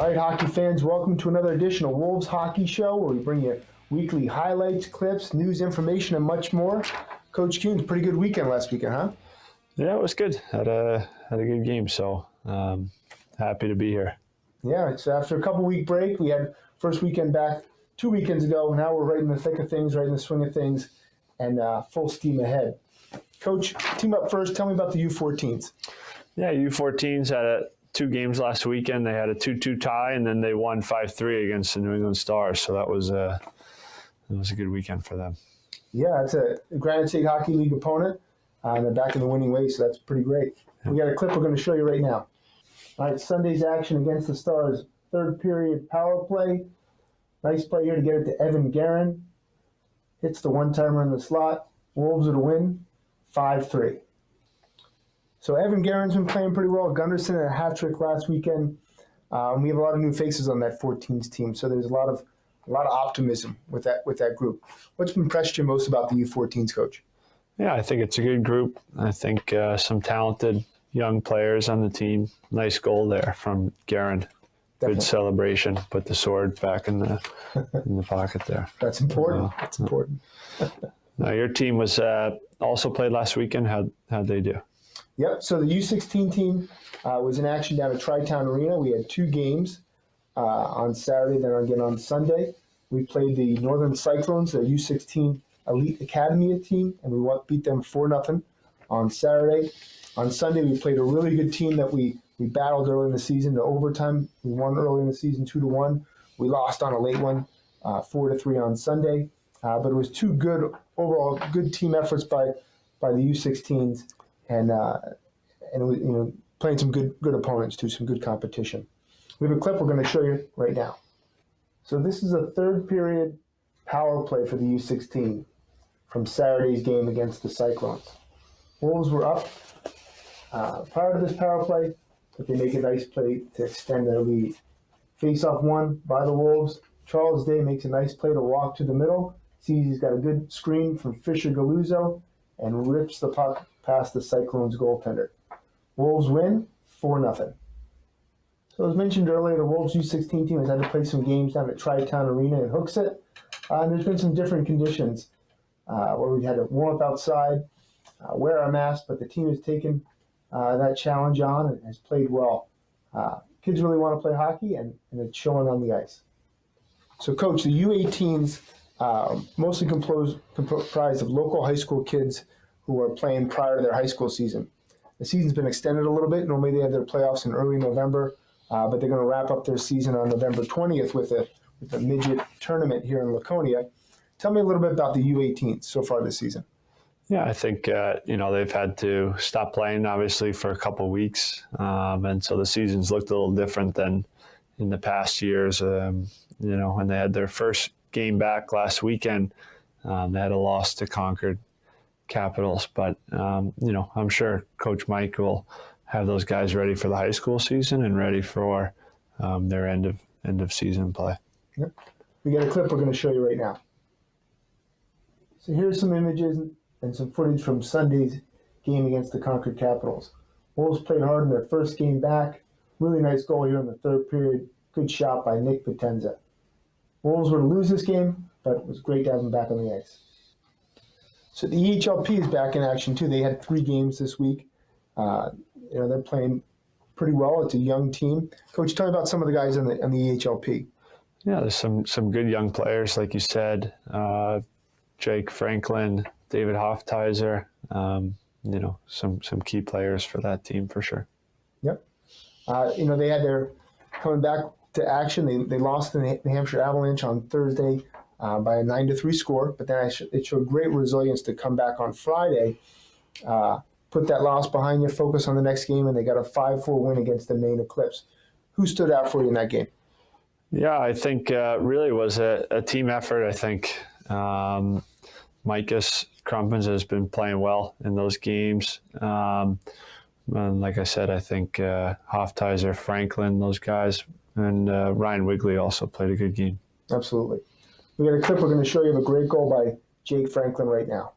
All right, hockey fans, welcome to another edition of Wolves Hockey Show, where we bring you weekly highlights, clips, news, information, and much more. Coach Kuhn's pretty good weekend last weekend, huh? Yeah, it was good. Had a good game, so happy to be here. Yeah, it's after a couple-week break. We had first weekend back 2 weekends ago. Now we're right in the thick of things, right in the swing of things, and full steam ahead. Coach, team up first. Tell me about the U14s. Yeah, U14s had 2 games last weekend. They had a 2-2 tie, and then they won 5-3 against the New England Stars. So that was a good weekend for them. Yeah, it's a Granite State Hockey League opponent, and they're back in the winning ways, so that's pretty great. We got a clip we're going to show you right now. All right, Sunday's action against the Stars. Third period power play. Nice play here to get it to Evan Guerin. Hits the one-timer in the slot. Wolves with a win, 5-3. So Evan Guerin's been playing pretty well. Gunderson had a hat trick last weekend. We have a lot of new faces on that 14s team, so there's a lot of optimism with that group. What's impressed you most about the U14s, Coach? Yeah, I think it's a good group. I think some talented young players on the team. Nice goal there from Guerin. Definitely. Good celebration. Put the sword back in the pocket there. That's important. That's important. Now your team was also played last weekend. How'd they do? Yep. So the U16 team was in action down at Tri-Town Arena. We had 2 games on Saturday, then again on Sunday. We played the Northern Cyclones, the U16 Elite Academy team, and we beat them 4-0 on Saturday. On Sunday, we played a really good team that we battled early in the season to overtime. We won early in the season 2-1. We lost on a late one, 4-3 on Sunday. But it was 2 overall good team efforts by the U16s. And it was, playing some good opponents too, some good competition. We have a clip we're going to show you right now. So this is a third period power play for the U16 from Saturday's game against the Cyclones. Wolves were up prior to this power play, but they make a nice play to extend their lead. Face-off won by the Wolves. Charles Day makes a nice play to walk to the middle. Sees he's got a good screen from Fisher Galuzzo and rips the puck past the Cyclones goaltender. Wolves win 4-0. So as mentioned earlier, the Wolves U16 team has had to play some games down at Tri-Town Arena in Hooksett. And there's been some different conditions where we had to warm up outside, wear our masks, but the team has taken that challenge on and has played well. Kids really want to play hockey, and it's showing on the ice. So, Coach, the U18s mostly comprised of local high school kids who are playing prior to their high school season. The season's been extended a little bit. Normally they have their playoffs in early November, but they're going to wrap up their season on November 20th with a midget tournament here in Laconia. Tell me a little bit about the U18s so far this season. Yeah, I think they've had to stop playing obviously for a couple of weeks, and so the season's looked a little different than in the past years. When they had their first game back last weekend, they had a loss to Concord Capitals, but I'm sure Coach Mike will have those guys ready for the high school season and ready for their end of season play. Yep. We got a clip we're going to show you right now. So here's some images and some footage from Sunday's game against the Concord Capitals. Wolves played hard in their first game back. Really nice goal here in the third period. Good shot by Nick Potenza. Wolves were to lose this game, but it was great to have them back on the ice. So the EHLP is back in action too. They had 3 games this week. They're playing pretty well. It's a young team. Coach, tell me about some of the guys on the EHLP. Yeah, there's some good young players, like you said. Jake Franklin, David Hoftheiser, some key players for that team for sure. Yep. They had their coming back to action. They lost to the New Hampshire Avalanche on Thursday by a 9-3 score, but then it showed great resilience to come back on Friday, put that loss behind you, focus on the next game, and they got a 5-4 win against the Maine Eclipse. Who stood out for you in that game? Yeah, I think really was a team effort. I think Micus Crumpens has been playing well in those games. And like I said, I think Hoftheiser, Franklin, those guys, and Ryan Wigley also played a good game. Absolutely. We got a clip we're going to show you of a great goal by Jake Franklin right now.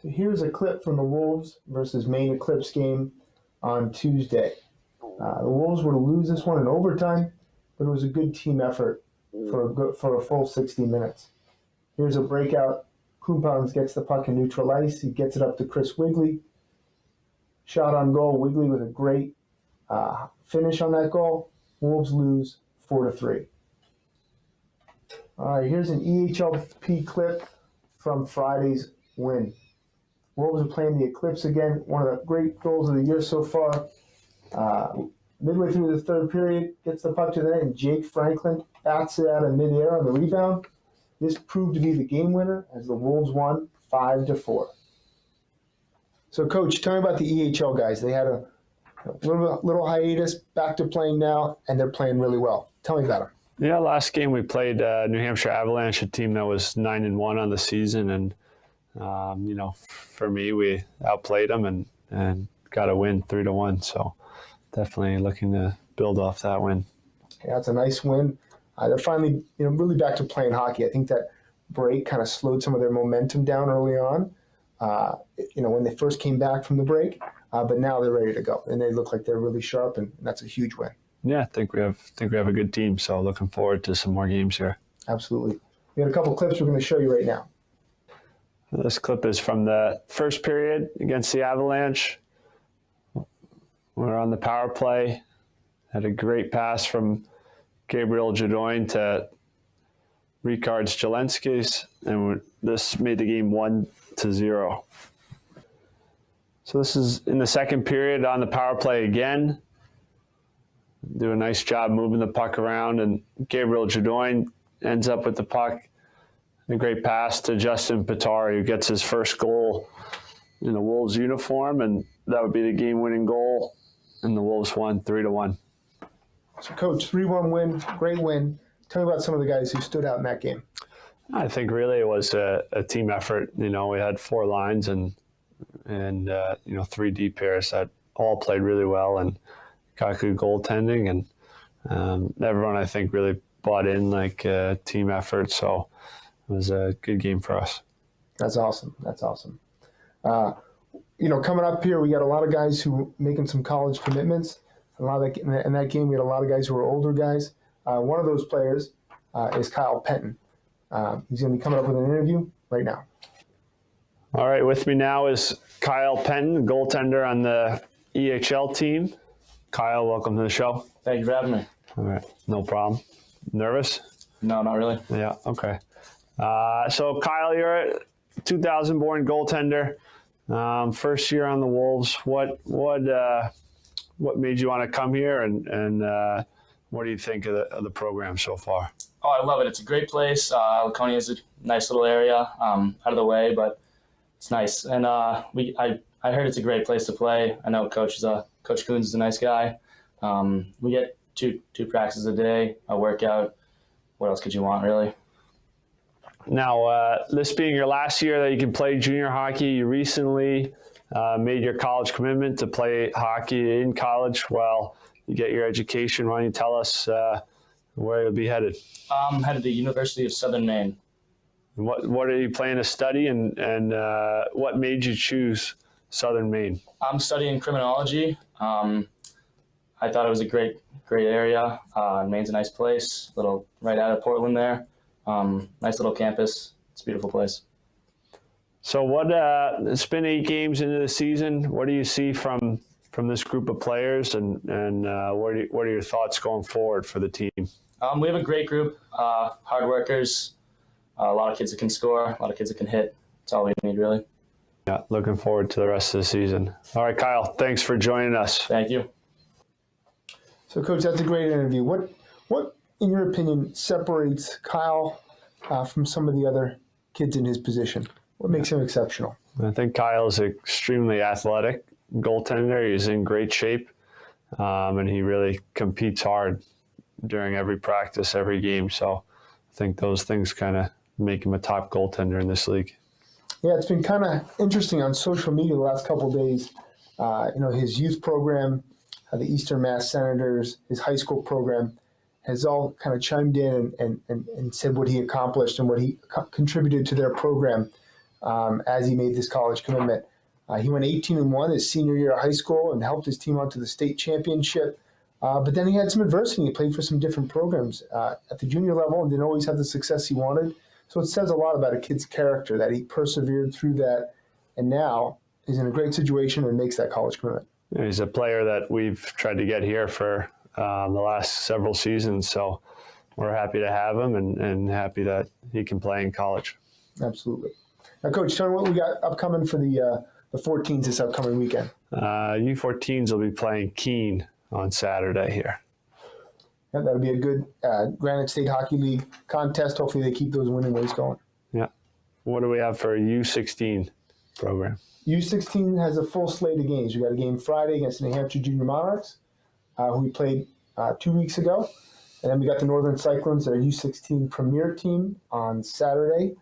So here's a clip from the Wolves versus Maine Eclipse game on Tuesday. The Wolves were to lose this one in overtime. but it was a good team effort for a full 60 minutes. Here's a breakout. Koopmans gets the puck in neutral ice. He gets it up to Chris Wigley. Shot on goal. Wigley with a great finish on that goal. Wolves lose 4-3. All right, here's an EHLP clip from Friday's win. Wolves are playing the Eclipse again. One of the great goals of the year so far. Midway through the third period, gets the puck to the net, and Jake Franklin bats it out of midair on the rebound. This proved to be the game winner as the Wolves won 5-4. So, Coach, tell me about the EHL guys. They had a little hiatus, back to playing now, and they're playing really well. Tell me about them. Yeah, last game we played New Hampshire Avalanche, a team that was 9-1 on the season, and for me, we outplayed them and got a win 3-1. So definitely looking to build off that win. Yeah, it's a nice win. They're finally, really back to playing hockey. I think that break kind of slowed some of their momentum down early on. When they first came back from the break, but now they're ready to go, and they look like they're really sharp, and that's a huge win. Yeah, I think we have a good team. So looking forward to some more games here. Absolutely. We got a couple clips we're going to show you right now. This clip is from the first period against the Avalanche. We're on the power play. Had a great pass from Gabriel Jadoin to Ricard Jelenskis, and this made the game 1-0. So this is in the second period on the power play again. Do a nice job moving the puck around, and Gabriel Jadoin ends up with the puck. A great pass to Justin Patari, who gets his first goal in the Wolves uniform, and that would be the game-winning goal, and the Wolves won 3-1. So, Coach, 3-1 win, great win. Tell me about some of the guys who stood out in that game. I think really it was a team effort. We had 4 lines and 3 deep pairs that all played really well and got good goaltending, and everyone I think really bought in like a team effort. So it was a good game for us. That's awesome. Coming up here, we got a lot of guys who making some college commitments. In that game, we had a lot of guys who were older guys. One of those players is Kyle Penton. He's going to be coming up with an interview right now. All right, with me now is Kyle Penton, goaltender on the EHL team. Kyle, welcome to the show. Thank you for having me. All right, no problem. Nervous? No, not really. Yeah, okay. So, Kyle, you're a 2000-born goaltender, first year on the Wolves. What made you want to come here, and what do you think of the program so far? Oh, I love it. It's a great place. Laconia is a nice little area, out of the way, but it's nice. And I heard it's a great place to play. I know Coach Coons is a nice guy. We get two practices a day, a workout. What else could you want, really? Now, this being your last year that you can play junior hockey, you recently made your college commitment to play hockey in college while you get your education. Why don't you tell us where you'll be headed? I'm headed to the University of Southern Maine. What are you planning to study, and what made you choose Southern Maine? I'm studying criminology. I thought it was a great area. Maine's a nice place, right out of Portland there. Nice little campus. It's a beautiful place. So it's been 8 games into the season. What do you see from this group of players, and what are your thoughts going forward for the team? We have a great group, hard workers, a lot of kids that can score, a lot of kids that can hit. That's all we need, really. Yeah, looking forward to the rest of the season. All right, Kyle, thanks for joining us. Thank you. So, Coach, that's a great interview. What in your opinion, separates Kyle from some of the other kids in his position? What makes him exceptional? I think Kyle is extremely athletic goaltender. He's in great shape, and he really competes hard during every practice, every game. So I think those things kind of make him a top goaltender in this league. Yeah, it's been kind of interesting on social media the last couple of days. His youth program, the Eastern Mass Senators, his high school program, has all kind of chimed in and said what he accomplished and what he contributed to their program as he made this college commitment. He went 18-1 his senior year of high school and helped his team out to the state championship. But then he had some adversity. He played for some different programs at the junior level and didn't always have the success he wanted. So it says a lot about a kid's character that he persevered through that, and now he's in a great situation and makes that college commitment. He's a player that we've tried to get here for the last several seasons, so we're happy to have him and happy that he can play in college. Absolutely. Now, Coach, tell me what we got upcoming for the 14s this upcoming weekend. U14s will be playing Keene on Saturday here. Yeah, that'll be a good Granite State Hockey League contest. Hopefully they keep those winning ways going. Yeah. What do we have for a U16 program? U16 has a full slate of games. We got a game Friday against the New Hampshire Junior Monarchs, who we played 2 weeks ago. And then we got the Northern Cyclones, their U16 premier team, on Saturday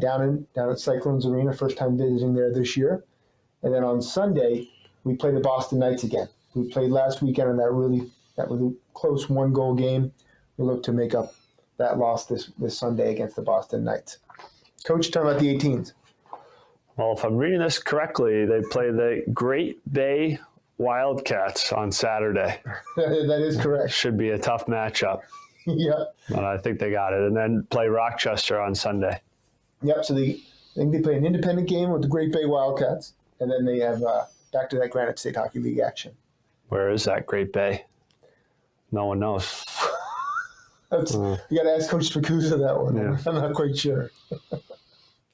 down at Cyclones Arena, first time visiting there this year. And then on Sunday, we play the Boston Knights again. We played last weekend in that really close 1-goal game. We look to make up that loss this Sunday against the Boston Knights. Coach, tell me about the 18s. Well, if I'm reading this correctly, they play the Great Bay Wildcats on Saturday. That is correct. Should be a tough matchup. Yep. But I think they got it. And then play Rochester on Sunday. Yep. So I think they play an independent game with the Great Bay Wildcats, and then they have back to that Granite State Hockey League action. Where is that Great Bay? No one knows. You got to ask Coach Spicuzza that one. Yeah. I'm not quite sure.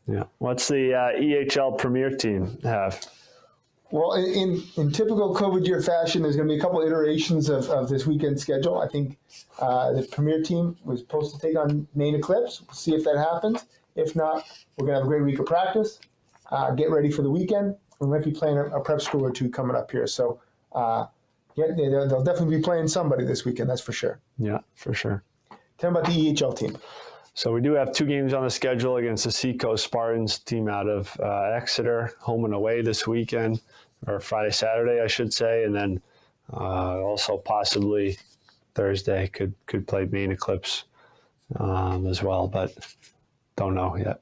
Yeah. What's the EHL Premier team have? Well, in typical COVID year fashion, there's going to be a couple iterations of this weekend schedule. I think the Premier team was supposed to take on Maine Eclipse. We'll see if that happens. If not, we're going to have a great week of practice. Get ready for the weekend. We might be playing a prep school or two coming up here. So, they'll definitely be playing somebody this weekend, that's for sure. Yeah, for sure. Tell me about the EHL team. So we do have 2 games on the schedule against the Seacoast Spartans team out of Exeter, home and away this weekend, or Friday, Saturday, I should say, and then also possibly Thursday could play Maine Eclipse as well, but don't know yet.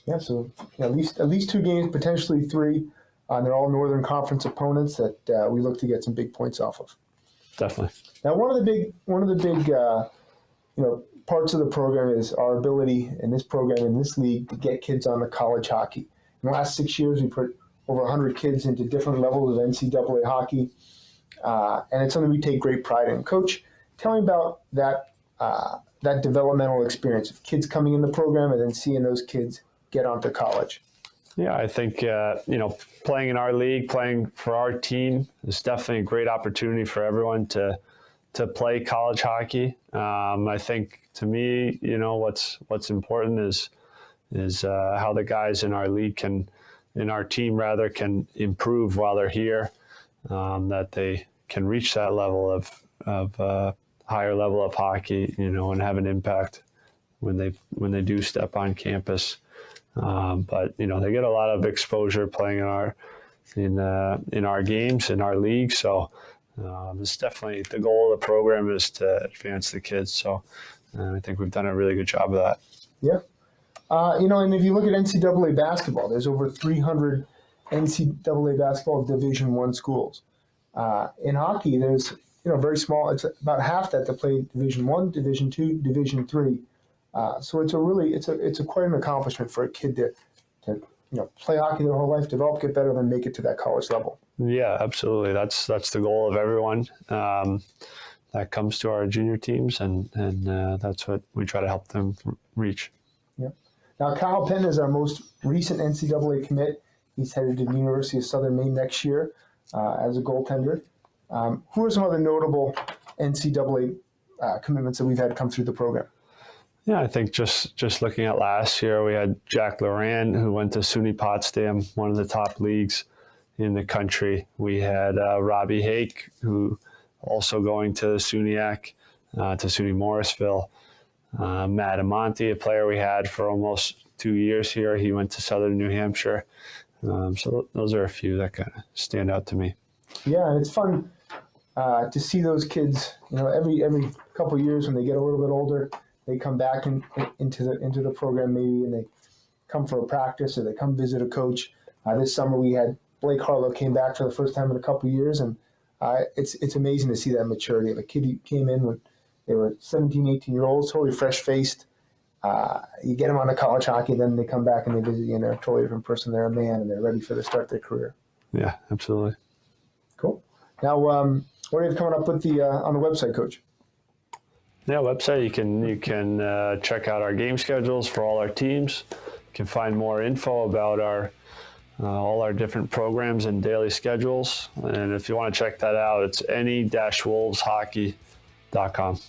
Yeah, so at least 2 games, potentially 3. They're all Northern Conference opponents that we look to get some big points off of. Definitely. Now, one of the big parts of the program is our ability in this program, in this league, to get kids on to college hockey. In the last 6 years, we put over 100 kids into different levels of NCAA hockey, and it's something we take great pride in. Coach, tell me about that developmental experience of kids coming in the program and then seeing those kids get onto college. Yeah, I think, playing in our league, playing for our team is definitely a great opportunity for everyone to play college hockey. I think, to me, what's important is how the guys in our league can improve while they're here, that they can reach that level of higher level of hockey, and have an impact when they do step on campus. But they get a lot of exposure playing in our games, in our league. So it's definitely the goal of the program is to advance the kids. So I think we've done a really good job of that. Yeah. And if you look at NCAA basketball, there's over 300 NCAA basketball Division I schools. In hockey, there's very small. It's about half that play Division I, Division II, Division III. So it's quite an accomplishment for a kid to play hockey their whole life, develop, get better, then make it to that college level. Yeah, absolutely. That's the goal of everyone that comes to our junior teams, and that's what we try to help them reach. Yeah. Now, Kyle Penn is our most recent NCAA commit. He's headed to the University of Southern Maine next year as a goaltender. Who are some other notable NCAA commitments that we've had come through the program? Yeah, I think just looking at last year, we had Jack Loran, who went to SUNY Potsdam, one of the top leags in the country. We had Robbie Hake, who also going to SUNYAC, to SUNY Morrisville. Matt Amonte, a player we had for almost 2 years here. He went to Southern New Hampshire. So those are a few that kind of stand out to me. Yeah, and it's fun to see those kids. Every couple of years when they get a little bit older, they come back into the program maybe, and they come for a practice or they come visit a coach. This summer we had Blake Harlow came back for the first time in a couple of years, and It's amazing to see that maturity of a kid who came in when they were 17, 18-year-olds, totally fresh-faced. You get them on to college hockey, then they come back and they visit you, and they're a totally different person. They're a man, and they're ready for the start of their career. Yeah, absolutely. Cool. Now, what are you coming up with on the website, Coach? Yeah, website, you can check out our game schedules for all our teams. You can find more info about all our different programs and daily schedules. And if you want to check that out, it's any-wolveshockey.com.